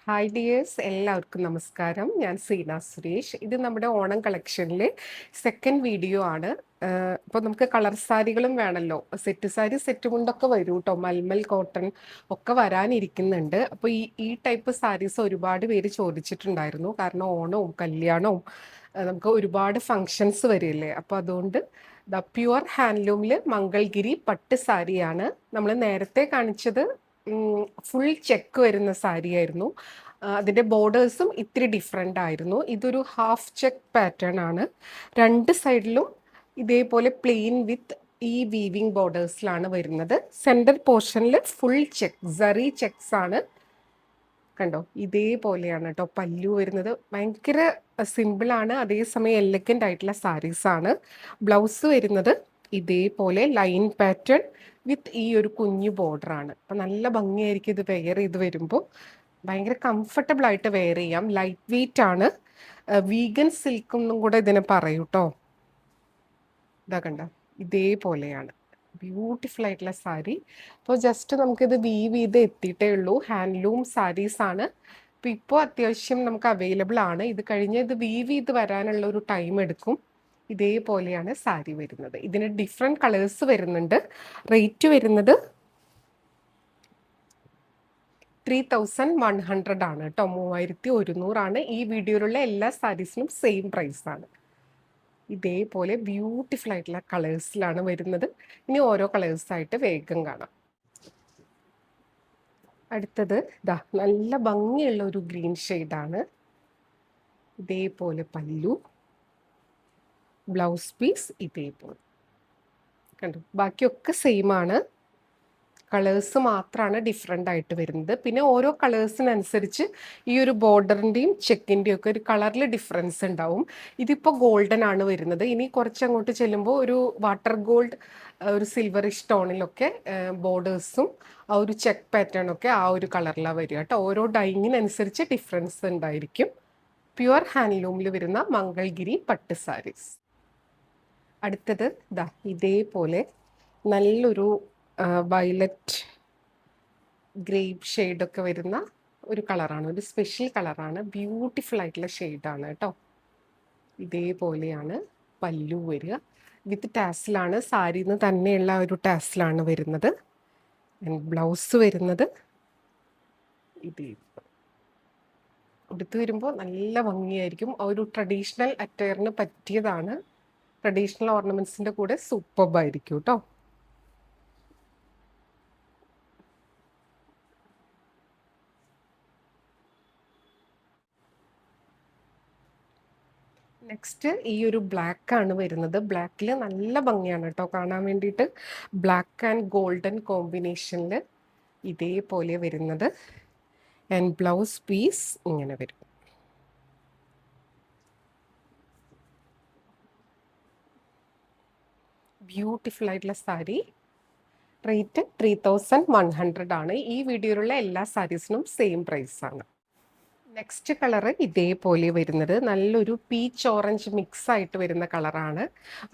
Hi dears, എല്ലാവർക്കും നമസ്കാരം. ഞാൻ സീന സുരേഷ്. ഇത് നമ്മുടെ ഓണം കളക്ഷനിലെ സെക്കൻഡ് വീഡിയോ ആണ്. ഇപ്പോൾ നമുക്ക് കളർ സാരികളും വേണമല്ലോ. സെറ്റ് സാരി സെറ്റ് കൊണ്ടൊക്കെ വരും കേട്ടോ. മൽമൽ കോട്ടൺ ഒക്കെ വരാനിരിക്കുന്നുണ്ട്. അപ്പോൾ ഈ ടൈപ്പ് സാരീസ് ഒരുപാട് പേര് ചോദിച്ചിട്ടുണ്ടായിരുന്നു. കാരണം ഓണവും കല്യാണവും നമുക്ക് ഒരുപാട് ഫങ്ഷൻസ് വരില്ലേ. അപ്പോൾ അതുകൊണ്ട് ദ പ്യുവർ ഹാൻഡ്ലൂമിൽ മംഗൾഗിരി പട്ട് സാരിയാണ്. നമ്മൾ നേരത്തെ കാണിച്ചത് ഫുൾ ചെക്ക് വരുന്ന സാരിയായിരുന്നു. അതിൻ്റെ ബോർഡേഴ്സും ഇത്തിരി ഡിഫറെൻ്റ് ആയിരുന്നു. ഇതൊരു ഹാഫ് ചെക്ക് പാറ്റേൺ ആണ്. രണ്ട് സൈഡിലും ഇതേപോലെ പ്ലെയിൻ വിത്ത് ഈ വീവിങ് ബോർഡേഴ്സിലാണ് വരുന്നത്. സെൻറ്റർ പോർഷനിൽ ഫുൾ ചെക്ക് സറി ചെക്സ് ആണ്. കണ്ടോ, ഇതേപോലെയാണ് കേട്ടോ പല്ലു വരുന്നത്. ഭയങ്കര സിമ്പിളാണ്, അതേസമയം എലഗൻ്റ് ആയിട്ടുള്ള സാരീസാണ്. ബ്ലൗസ് വരുന്നത് ഇതേപോലെ ലൈൻ പാറ്റേൺ വിത്ത് ഈ ഒരു കുഞ്ഞു ബോർഡറാണ്. അപ്പം നല്ല ഭംഗിയായിരിക്കും ഇത് വെയർ ചെയ്ത് വരുമ്പോൾ. ഭയങ്കര കംഫർട്ടബിൾ ആയിട്ട് വെയർ ചെയ്യാം. ലൈറ്റ് വെയിറ്റ് ആണ്. വീഗൻ സിൽക്ക് എന്നും കൂടെ ഇതിനെ പറയൂ കേട്ടോ. ഇതാ കണ്ട, ഇതേപോലെയാണ് ബ്യൂട്ടിഫുൾ ആയിട്ടുള്ള സാരി. അപ്പോൾ ജസ്റ്റ് നമുക്കിത് വീവ് ചെയ്ത് എത്തിയിട്ടേ ഉള്ളൂ. ഹാൻഡ്ലൂം സാരീസ് ആണ്. അപ്പോൾ ഇപ്പോൾ അത്യാവശ്യം നമുക്ക് അവൈലബിൾ ആണ്. ഇത് കഴിഞ്ഞ് ഇത് വീവ് ചെയ്ത് വരാനുള്ള ഒരു ടൈം എടുക്കും. ഇതേപോലെയാണ് സാരി വരുന്നത്. ഇതിന് ഡിഫറെൻറ്റ് കളേഴ്സ് വരുന്നുണ്ട്. റേറ്റ് വരുന്നത് 3100 ആണ് കേട്ടോ. 3100 ഈ വീഡിയോയിലുള്ള എല്ലാ സാരീസിനും സെയിം പ്രൈസ് ആണ്. ഇതേപോലെ ബ്യൂട്ടിഫുൾ ആയിട്ടുള്ള കളേഴ്സിലാണ് വരുന്നത്. ഇനി ഓരോ കളേഴ്സായിട്ട് വേഗം കാണാം. അടുത്തത് ഇതാ നല്ല ഭംഗിയുള്ള ഒരു ഗ്രീൻ ഷെയ്ഡാണ്. ഇതേപോലെ പല്ലു, ബ്ലൗസ് പീസ് ഇതേപോലെ കണ്ടു. ബാക്കിയൊക്കെ സെയിം ആണ്. കളേഴ്സ് മാത്രമാണ് ഡിഫറെൻ്റ് ആയിട്ട് വരുന്നത്. പിന്നെ ഓരോ കളേഴ്സിനനുസരിച്ച് ഈ ഒരു ബോർഡറിൻ്റെയും ചെക്കിൻ്റെയും ഒക്കെ ഒരു കളറിൽ ഡിഫറൻസ് ഉണ്ടാവും. ഇതിപ്പോൾ ഗോൾഡൻ ആണ് വരുന്നത്. ഇനി കുറച്ചങ്ങോട്ട് ചെല്ലുമ്പോൾ ഒരു വാട്ടർ ഗോൾഡ്, ഒരു സിൽവറിഷ് ടോണിലൊക്കെ ബോർഡേഴ്സും ആ ഒരു ചെക്ക് പാറ്റേണൊക്കെ ആ ഒരു കളറിലാണ് വരിക കേട്ടോ. ഓരോ ഡൈങ്ങിനനുസരിച്ച് ഡിഫറൻസ് ഉണ്ടായിരിക്കും. പ്യുവർ ഹാൻഡ്ലൂമിൽ വരുന്ന മംഗൾഗിരി പട്ട് സാരീസ്. അടുത്തത് ഇതാ ഇതേപോലെ നല്ലൊരു വയലറ്റ് ഗ്രേപ്പ് ഷെയ്ഡൊക്കെ വരുന്ന ഒരു കളറാണ്. ഒരു സ്പെഷ്യൽ കളറാണ്. ബ്യൂട്ടിഫുൾ ആയിട്ടുള്ള ഷെയ്ഡാണ് കേട്ടോ. ഇതേപോലെയാണ് പല്ലു വരിക. വിത്ത് ടാസിലാണ്. സാരിന്ന് തന്നെയുള്ള ഒരു ടാസിലാണ് വരുന്നത്. ബ്ലൗസ് വരുന്നത് ഇത് എടുത്തു വരുമ്പോൾ നല്ല ഭംഗിയായിരിക്കും. ഒരു ട്രഡീഷണൽ അറ്റയറിന് പറ്റിയതാണ്. ട്രഡീഷണൽ ഓർണമെൻറ്റ്സിൻ്റെ കൂടെ സൂപ്പർബായിരിക്കും കേട്ടോ. നെക്സ്റ്റ് ഈ ഒരു ബ്ലാക്ക് ആണ് വരുന്നത്. ബ്ലാക്കിൽ നല്ല ഭംഗിയാണ് കേട്ടോ കാണാൻ വേണ്ടിയിട്ട്. ബ്ലാക്ക് ആൻഡ് ഗോൾഡൻ കോമ്പിനേഷനിൽ ഇതേപോലെ വരുന്നത്. ആൻഡ് ബ്ലൗസ് പീസ് ഇങ്ങനെ വരും. ബ്യൂട്ടിഫുൾ ആയിട്ടുള്ള സാരി. റേറ്റ് 3100 ആണ്. ഈ വീഡിയോയിലുള്ള എല്ലാ സാരീസിനും സെയിം പ്രൈസ് ആണ്. നെക്സ്റ്റ് കളറ് ഇതേപോലെ വരുന്നത് നല്ലൊരു പീച്ച് ഓറഞ്ച് മിക്സ് ആയിട്ട് വരുന്ന കളറാണ്.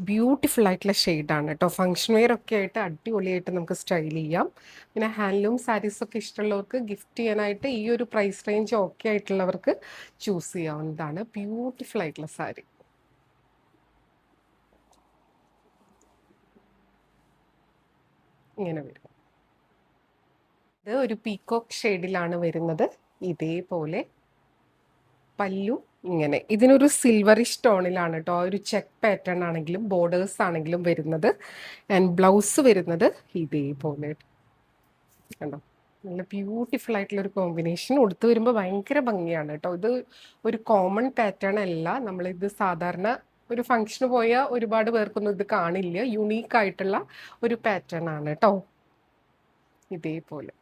ബ്യൂട്ടിഫുൾ ആയിട്ടുള്ള ഷെയ്ഡാണ് കേട്ടോ. ഫങ്ഷൻ വെയർ ഒക്കെ ആയിട്ട് അടിപൊളിയായിട്ട് നമുക്ക് സ്റ്റൈൽ ചെയ്യാം. പിന്നെ ഹാൻഡ്ലൂം സാരീസൊക്കെ ഇഷ്ടമുള്ളവർക്ക് ഗിഫ്റ്റ് ചെയ്യാനായിട്ട് ഈ ഒരു പ്രൈസ് റേഞ്ച് ഓക്കെ ആയിട്ടുള്ളവർക്ക് ചൂസ് ചെയ്യാവുന്നതാണ്. ബ്യൂട്ടിഫുൾ ആയിട്ടുള്ള സാരി. ഇങ്ങനെ വരും. ഇത് ഒരു പീകോക്ക് ഷെയ്ഡിലാണ് വരുന്നത്. ഇതേപോലെ പല്ലു ഇങ്ങനെ. ഇതിനൊരു സിൽവറിഷ് ടോണിലാണ് കേട്ടോ. ഒരു ചെക്ക് പാറ്റേൺ ആണെങ്കിലും ബോർഡേഴ്സ് ആണെങ്കിലും വരുന്നത്. ആൻഡ് ബ്ലൗസ് വരുന്നത് ഇതേപോലെ കണ്ടോ. നല്ല ബ്യൂട്ടിഫുൾ ആയിട്ടുള്ള ഒരു കോമ്പിനേഷൻ. ഉടുത്ത് വരുമ്പോൾ ഭയങ്കര ഭംഗിയാണ് കേട്ടോ. ഇത് ഒരു കോമൺ പാറ്റേൺ അല്ല. നമ്മളിത് സാധാരണ ഒരു ഫംഗ്ഷന് പോയാൽ ഒരുപാട് പേർക്കൊന്നും ഇത് കാണില്ല. യുണീക്ക് ആയിട്ടുള്ള ഒരു പാറ്റേൺ ആണ് കേട്ടോ. ഇതേപോലെ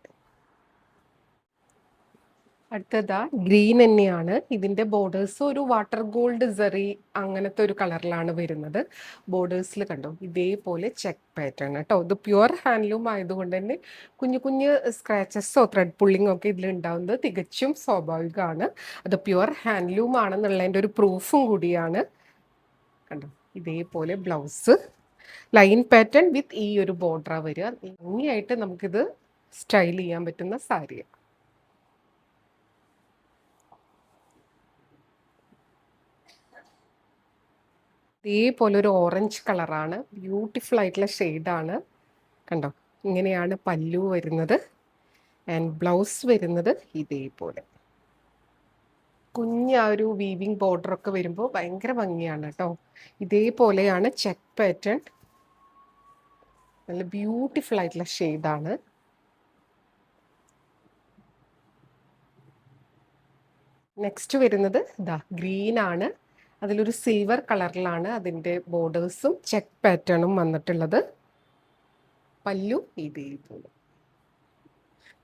അടുത്തതാ ഗ്രീൻ തന്നെയാണ്. ഇതിൻ്റെ ബോർഡേഴ്സ് ഒരു വാട്ടർ ഗോൾഡ് സെറി അങ്ങനത്തെ ഒരു കളറിലാണ് വരുന്നത്. ബോർഡേഴ്സിൽ കണ്ടോ ഇതേപോലെ ചെക്ക് പാറ്റേൺ കേട്ടോ. ഇത് പ്യുവർ ഹാൻഡ്ലൂം ആയതുകൊണ്ട് തന്നെ കുഞ്ഞു കുഞ്ഞു സ്ക്രാച്ചസോ ത്രെഡ് പുള്ളിങ്ങോ ഒക്കെ ഇതിലുണ്ടാവുന്നത് തികച്ചും സ്വാഭാവികമാണ്. അത് പ്യുവർ ഹാൻഡ്ലൂം ആണെന്നുള്ളതിൻ്റെ ഒരു പ്രൂഫും കൂടിയാണ്. കണ്ടോ ഇതേപോലെ ബ്ലൗസ് ലൈൻ പാറ്റേൺ വിത്ത് ഈ ഒരു ബോർഡറാണ് വരിക. ഭംഗിയായിട്ട് നമുക്കിത് സ്റ്റൈൽ ചെയ്യാൻ പറ്റുന്ന സാരിയാണ്. ഇതേപോലെ ഒരു ഓറഞ്ച് കളറാണ്, ബ്യൂട്ടിഫുൾ ആയിട്ടുള്ള ഷെയ്ഡാണ്. കണ്ടോ, ഇങ്ങനെയാണ് പല്ലു വരുന്നത്. ആൻഡ് ബ്ലൗസ് വരുന്നത് ഇതേപോലെ കുഞ്ഞ ഒരു വീവിങ് ബോർഡർ ഒക്കെ വരുമ്പോൾ ഭയങ്കര ഭംഗിയാണ് കേട്ടോ. ഇതേപോലെയാണ് ചെക്ക് പാറ്റേൺ. നല്ല ബ്യൂട്ടിഫുൾ ആയിട്ടുള്ള ഷെയ്ഡാണ്. നെക്സ്റ്റ് വരുന്നത് ഇതാ ഗ്രീൻ ആണ്. അതിലൊരു സിൽവർ കളറിലാണ് അതിൻ്റെ ബോർഡേഴ്സും ചെക്ക് പാറ്റേണും വന്നിട്ടുള്ളത്. പല്ലു ഇതേപോലെ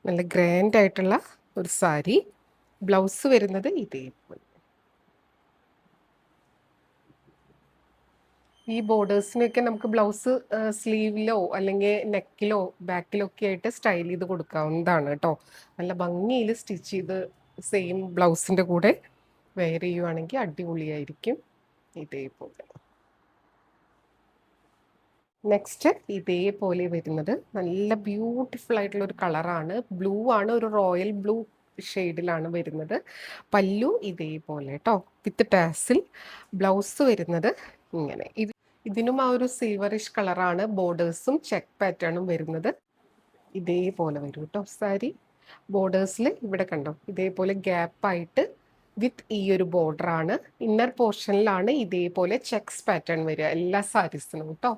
നല്ല ഗ്രാൻഡ് ആയിട്ടുള്ള ഒരു സാരി. ബ്ലൗസ് വരുന്നത് ഇതേപോലെ. ഈ ബോർഡേഴ്സിനൊക്കെ നമുക്ക് ബ്ലൗസ് സ്ലീവിലോ അല്ലെങ്കിൽ നെക്കിലോ ബാക്കിലോ ഒക്കെ ആയിട്ട് സ്റ്റൈൽ ചെയ്ത് കൊടുക്കാവുന്നതാണ് കേട്ടോ. നല്ല ഭംഗിയിൽ സ്റ്റിച്ച് ചെയ്ത് സെയിം ബ്ലൗസിൻ്റെ കൂടെ വെയർ ചെയ്യുവാണെങ്കിൽ അടിപൊളിയായിരിക്കും. ഇതേപോലെ നെക്സ്റ്റ് ഇതേപോലെ വരുന്നത് നല്ല ബ്യൂട്ടിഫുൾ ആയിട്ടുള്ള ഒരു കളറാണ്. ബ്ലൂ ആണ്, ഒരു റോയൽ ബ്ലൂ ഷെയ്ഡിലാണ് വരുന്നത്. പല്ലു ഇതേപോലെ കേട്ടോ, വിത്ത് ടാസിൽ. ബ്ലൗസ് വരുന്നത് ഇങ്ങനെ. ഇതിനും ആ ഒരു സിൽവറിഷ് കളറാണ് ബോർഡേഴ്സും ചെക്ക് പാറ്റേണും വരുന്നത്. ഇതേപോലെ വരും കേട്ടോ സാരി. ബോർഡേഴ്സിൽ ഇവിടെ കണ്ടോ ഇതേപോലെ ഗ്യാപ്പായിട്ട് വിത്ത് ഈ ഒരു ബോർഡറാണ്. ഇന്നർ പോർഷനിലാണ് ഇതേപോലെ ചെക്സ് പാറ്റേൺ വരിക എല്ലാ സാരീസിനും കേട്ടോ.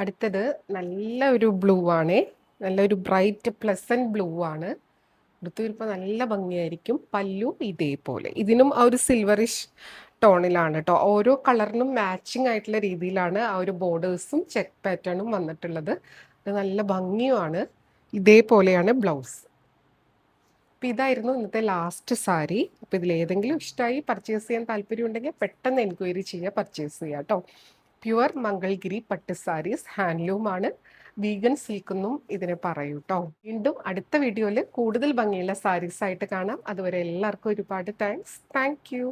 അടുത്തത് നല്ല ഒരു ബ്ലൂ ആണ്, നല്ലൊരു ബ്രൈറ്റ് പ്ലസന്റ് ബ്ലൂ ആണ്. എടുത്തു വരുമ്പോൾ നല്ല ഭംഗിയായിരിക്കും. പല്ലു ഇതേപോലെ. ഇതിനും ആ ഒരു സിൽവറിഷ് ടോണിലാണ് കേട്ടോ. ഓരോ കളറിനും മാച്ചിങ് ആയിട്ടുള്ള രീതിയിലാണ് ആ ഒരു ബോർഡേഴ്സും ചെക്ക് പാറ്റേണും വന്നിട്ടുള്ളത്. അത് നല്ല ഭംഗിയുമാണ്. ഇതേപോലെയാണ് ബ്ലൗസ്. അപ്പം ഇതായിരുന്നു ഇന്നത്തെ ലാസ്റ്റ് സാരി. അപ്പം ഇതിലേതെങ്കിലും ഇഷ്ടമായി പർച്ചേസ് ചെയ്യാൻ താല്പര്യം ഉണ്ടെങ്കിൽ പെട്ടെന്ന് എൻക്വയറി ചെയ്യുക, പർച്ചേസ് ചെയ്യുക കേട്ടോ. പ്യുവർ മംഗൾഗിരി പട്ട് സാരീസ്, ഹാൻഡ്ലൂമാണ്. വീഗൻ സിൽക്ക് എന്നും ഇതിനെ പറയൂ കേട്ടോ. വീണ്ടും അടുത്ത വീഡിയോയിൽ കൂടുതൽ ഭംഗിയുള്ള സാരീസ് ആയിട്ട് കാണാം. അതുവരെ എല്ലാവർക്കും ഒരുപാട് താങ്ക്സ്. Thank you.